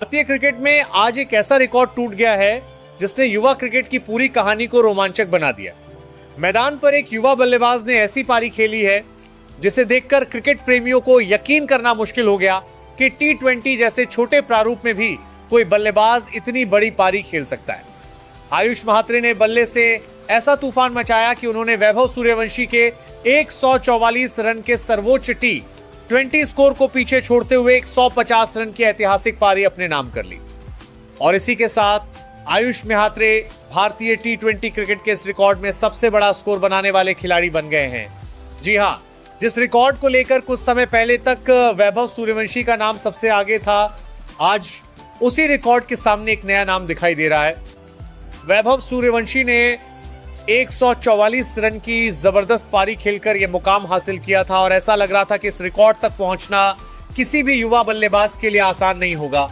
भारतीय क्रिकेट में आज एक ऐसा रिकॉर्ड टूट गया है जिसने युवा क्रिकेट की पूरी कहानी को रोमांचक बना दिया। मैदान पर एक युवा बल्लेबाज ने ऐसी पारी खेली है जिसे देखकर क्रिकेट प्रेमियों को यकीन करना मुश्किल हो गया कि T20 जैसे छोटे प्रारूप में भी कोई बल्लेबाज इतनी बड़ी पारी खेल सकता है। आयुष महात्रे ने बल्ले से ऐसा तूफान मचाया कि उन्होंने वैभव सूर्यवंशी के 144 रन के सर्वोच्च T20 स्कोर को पीछे छोड़ते हुए 150 रन की ऐतिहासिक पारी अपने नाम कर ली। और इसी के साथ आयुष महात्रे भारतीय T20 क्रिकेट के इस रिकॉर्ड में सबसे बड़ा स्कोर बनाने वाले खिलाड़ी बन गए हैं। जी हां, जिस रिकॉर्ड को लेकर कुछ समय पहले तक वैभव सूर्यवंशी का नाम सबसे आगे था, आज उसी रिकॉर्ड के सामने एक नया नाम दिखाई दे रहा है। वैभव सूर्यवंशी ने 144 रन की जबरदस्त पारी खेलकर यह मुकाम हासिल किया था और ऐसा लग रहा था कि इस रिकॉर्ड तक पहुंचना किसी भी युवा बल्लेबाज के लिए आसान नहीं होगा।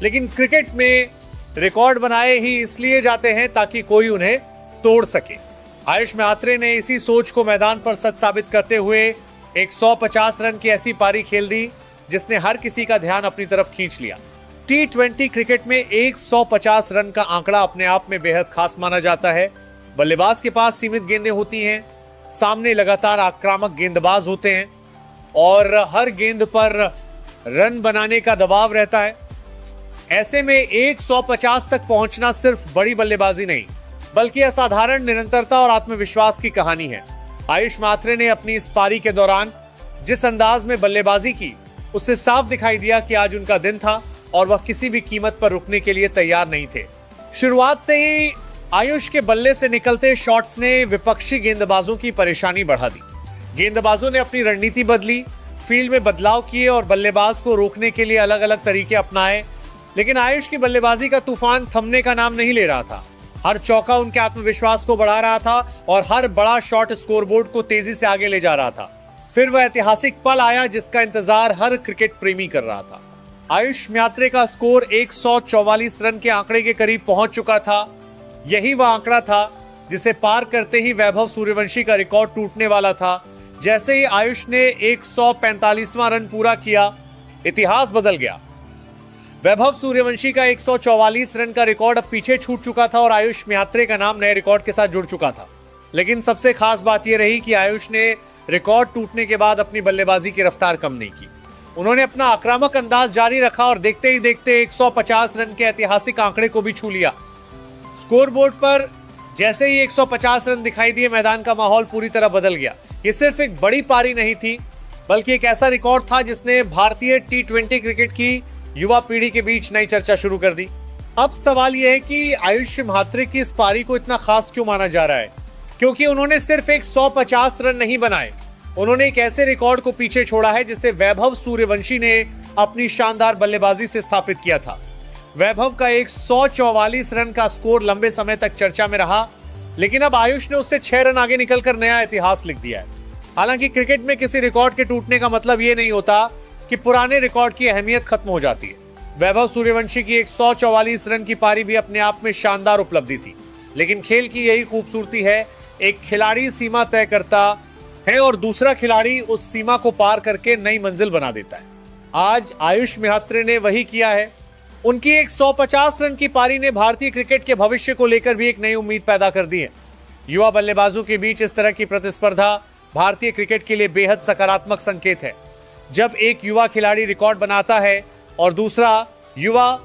लेकिन क्रिकेट में रिकॉर्ड बनाए ही इसलिए जाते हैं ताकि कोई उन्हें तोड़ सके। आयुष महात्रे ने इसी सोच को मैदान पर सच साबित करते हुए 150 रन की ऐसी पारी खेल दी जिसने हर किसी का ध्यान अपनी तरफ खींच लिया। T20 क्रिकेट में 150 रन का आंकड़ा अपने आप में बेहद खास माना जाता है। बल्लेबाज के पास सीमित गेंदें होती हैं, सामने लगातार आक्रामक गेंदबाज होते हैं और हर गेंद पर रन बनाने का दबाव रहता है। ऐसे में 150 तक पहुंचना सिर्फ बड़ी बल्लेबाजी नहीं बल्कि असाधारण निरंतरता और आत्मविश्वास की कहानी है। आयुष महात्रे ने अपनी इस पारी के दौरान जिस अंदाज में बल्लेबाजी की, उससे साफ दिखाई दिया कि आज उनका दिन था और वह किसी भी कीमत पर रुकने के लिए तैयार नहीं थे। शुरुआत से ही आयुष के बल्ले से निकलते शॉट्स ने विपक्षी गेंदबाजों की परेशानी बढ़ा दी। गेंदबाजों ने अपनी रणनीति बदली, फील्ड में बदलाव किए और बल्लेबाज को रोकने के लिए अलग अलग तरीके अपनाए। लेकिन आयुष की बल्लेबाजी का तूफान थमने का नाम नहीं ले रहा था। हर चौका उनके आत्मविश्वास को बढ़ा रहा था और हर बड़ा शॉट स्कोरबोर्ड को तेजी से आगे ले जा रहा था। फिर वह ऐतिहासिक पल आया जिसका इंतजार हर क्रिकेट प्रेमी कर रहा था। आयुष महात्रे का स्कोर 144 रन के आंकड़े के करीब पहुंच चुका था। यही वह आंकड़ा था जिसे पार करते ही वैभव सूर्यवंशी का रिकॉर्ड टूटने वाला था। जैसे ही आयुष ने 145वां रन पूरा किया, इतिहास बदल गया। वैभव सूर्यवंशी का 144 रन का रिकॉर्ड अब पीछे छूट चुका था और आयुष महात्रे का नाम नए रिकॉर्ड के साथ जुड़ चुका था। लेकिन सबसे खास बात यह रही कि आयुष ने रिकॉर्ड टूटने के बाद अपनी बल्लेबाजी की रफ्तार कम नहीं की। उन्होंने अपना आक्रामक अंदाज जारी रखा और देखते ही देखते 150 रन के ऐतिहासिक आंकड़े को भी छू लिया। स्कोरबोर्ड पर जैसे ही 150 रन दिखाई दिए, मैदान का माहौल पूरी तरह बदल गया। ये सिर्फ एक बड़ी पारी नहीं थी बल्कि एक ऐसा रिकॉर्ड था जिसने भारतीय T20 क्रिकेट की युवा पीढ़ी के बीच नई चर्चा शुरू कर दी। अब सवाल यह है कि आयुष महात्रे की इस पारी को इतना खास क्यों माना जा रहा है? क्योंकि उन्होंने सिर्फ 150 रन नहीं बनाए, उन्होंने एक ऐसे रिकॉर्ड को पीछे छोड़ा है जिसे वैभव सूर्यवंशी ने अपनी शानदार बल्लेबाजी से स्थापित किया था। वैभव का 144 रन का स्कोर लंबे समय तक चर्चा में रहा, लेकिन अब आयुष ने उससे 6 रन आगे निकलकर नया इतिहास लिख दिया है। हालांकि क्रिकेट में किसी रिकॉर्ड के टूटने का मतलब ये नहीं होता कि पुराने रिकॉर्ड की अहमियत खत्म हो जाती है। वैभव सूर्यवंशी की 144 रन की पारी भी अपने आप में शानदार उपलब्धि थी, लेकिन खेल की यही खूबसूरती है, एक खिलाड़ी सीमा तय करता है और दूसरा खिलाड़ी उस सीमा को पार करके नई मंजिल बना देता है। आज आयुष महात्रे ने वही किया है। उनकी 150 रन की पारी ने भारतीय क्रिकेट के भविष्य को लेकर भी एक नई उम्मीद पैदा कर दी है। युवा बल्लेबाजों के बीच इस तरह की प्रतिस्पर्धा भारतीय क्रिकेट के लिए बेहद सकारात्मक संकेत है। जब एक युवा खिलाड़ी रिकॉर्ड बनाता है और दूसरा युवा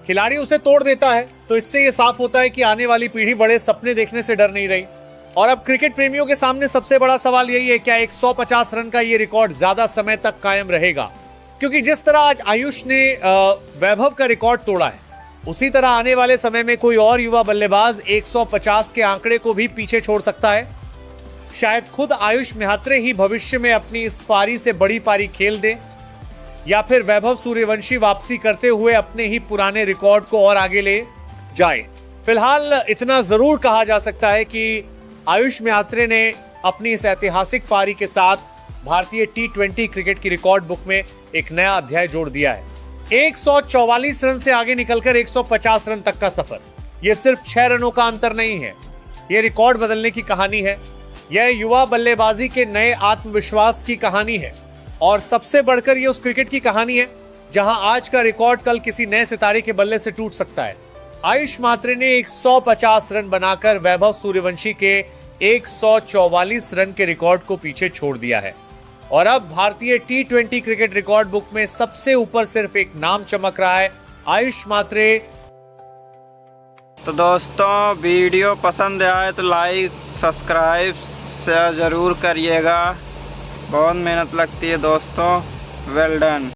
खिलाड़ी उसे तोड़ देता है, तो इससे यह साफ होता है कि आने वाली पीढ़ी बड़े सपने देखने से डर नहीं रही। और अब क्रिकेट प्रेमियों के सामने सबसे बड़ा सवाल यही है, क्या 150 रन का यह रिकॉर्ड ज्यादा समय तक कायम रहेगा? क्योंकि जिस तरह आज आयुष ने वैभव का रिकॉर्ड तोड़ा है, उसी तरह आने वाले समय में कोई और युवा बल्लेबाज 150 के आंकड़े को भी पीछे छोड़ सकता है। शायद खुद आयुष महात्रे ही भविष्य में अपनी इस पारी से बड़ी पारी खेल दे, या फिर वैभव सूर्यवंशी वापसी करते हुए अपने ही पुराने रिकॉर्ड को और आगे ले जाए। फिलहाल इतना जरूर कहा जा सकता है कि आयुष महात्रे ने अपनी इस ऐतिहासिक पारी के साथ भारतीय T20 क्रिकेट की रिकॉर्ड बुक में एक नया अध्याय जोड़ दिया है। 144 रन से आगे निकलकर 150 रन तक का सफर, यह सिर्फ 6 रनों का अंतर नहीं है, यह रिकॉर्ड बदलने की कहानी है। यह युवा बल्लेबाजी के नए आत्मविश्वास की कहानी है और सबसे बढ़कर यह उस क्रिकेट की कहानी है जहां आज का रिकॉर्ड कल किसी नए सितारे के बल्ले से टूट सकता है। आयुष मात्रे ने 150 रन बनाकर वैभव सूर्यवंशी के 144 रन के रिकॉर्ड को पीछे छोड़ दिया है और अब भारतीय T20 क्रिकेट रिकॉर्ड बुक में सबसे ऊपर सिर्फ एक नाम चमक रहा है, आयुष मात्रे। तो दोस्तों वीडियो पसंद आए तो लाइक सब्सक्राइब शेयर ज़रूर करिएगा। बहुत मेहनत लगती है दोस्तों। Well done.